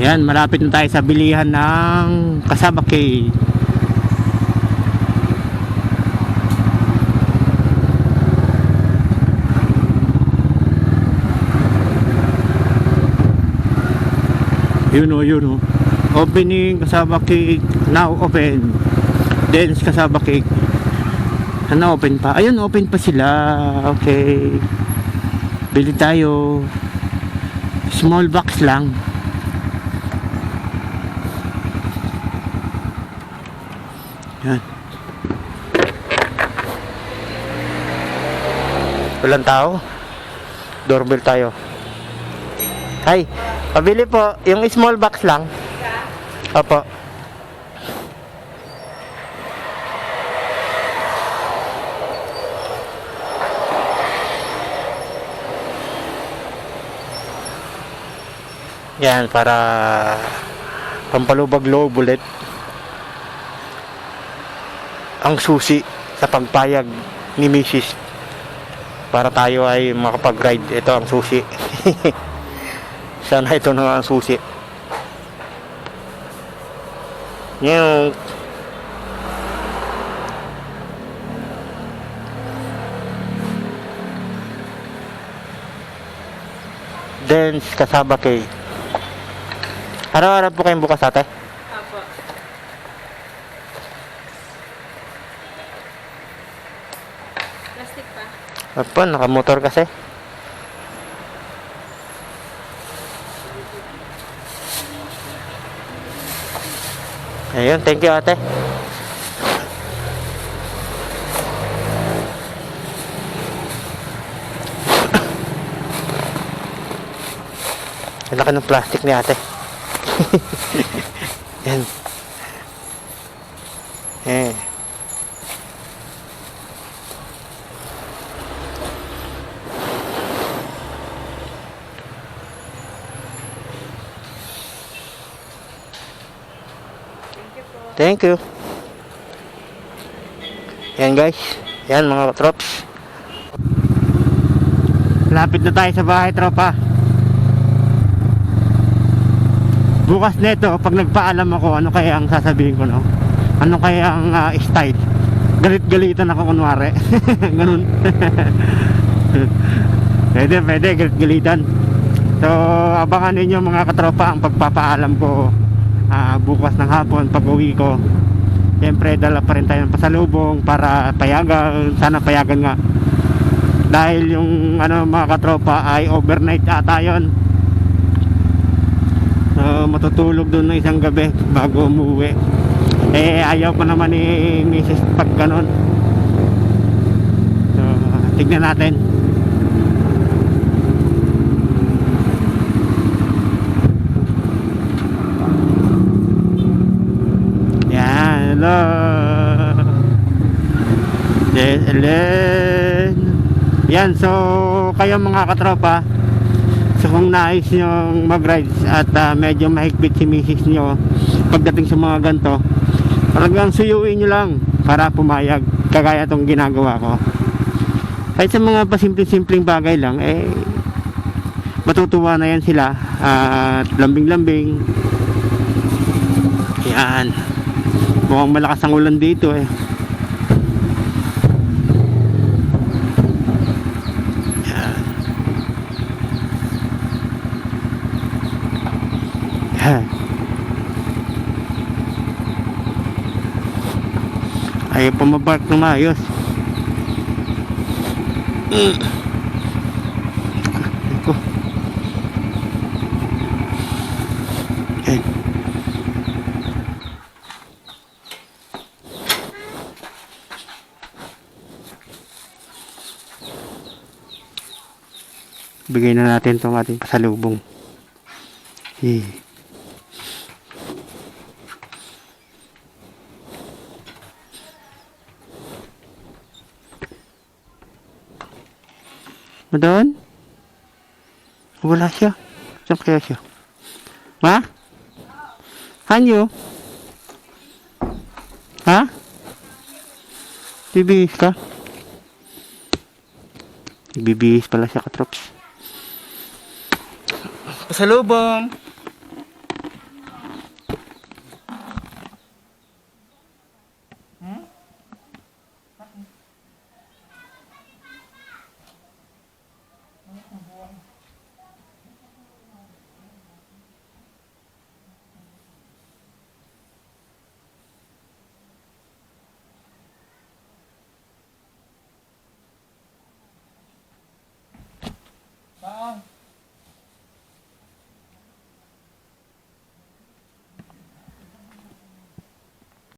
Yan, malapit na tayo sa bilihan ng kasabaki. Yun o. Opening kasabaki. Now open. Dance kasabaki. Ano open pa? Ayun, open pa sila. Okay. Bili tayo. Small box lang. Yan. Walang tao. Doorbell tayo. Hi. Pabili po. Yung small box lang. Opo. Yan, para pampalubag loob ulit ang susi sa pagpayag ni Mrs. para tayo ay makapag-ride. Ito ang susi. Sana ito na ang susi. Yung dance kasabaki. Araw-araw po kayong bukas, ate? Apo. Plastic pa? Apo, nakamotor kasi. Ayun, thank you, ate. Ang laki ng plastic ni ate. Yan. Thank you. Yan guys. Yan mga trops. Lapit na tayo sa bahay, tropa. Bukas nito, pag nagpaalam ako, ano kaya ang sasabihin ko, no? Ano kaya ang style? Galit-galitan ako kunwari. Ganun. Pwede, galit-galitan. So, abangan ninyo mga katropa ang pagpapaalam ko bukas ng hapon pag uwi ko. Siyempre, dala pa rin tayo ng pasalubong para payagan. Sana payagan nga. Dahil yung mga katropa ay overnight ata yun. Matutulog doon ng isang gabi bago umuwi. Ayaw pa naman ni Mrs. pag ganon. So, tignan natin. Yan, hello. Yes, Ellen. Yan, so kayo mga katropa, so kung nais nyo mag-ride at medyo mahigpit si misis nyo pagdating sa mga ganito, talagang suyuin nyo lang para pumayag, kagaya itong ginagawa ko. Kahit sa mga pasimpleng-simpleng bagay lang, matutuwa na yan sila at lambing-lambing. Yan, mukhang malakas ang ulan dito ayaw pa mabark na maayos. Ito. Ayan. Bigay na natin itong ating pasalubong. Madon? Wala siya. Saan kaya siya? Ha? Hanyo? Ha? Bibihis ka? Bibihis pala siya, katrops. Pasalubong!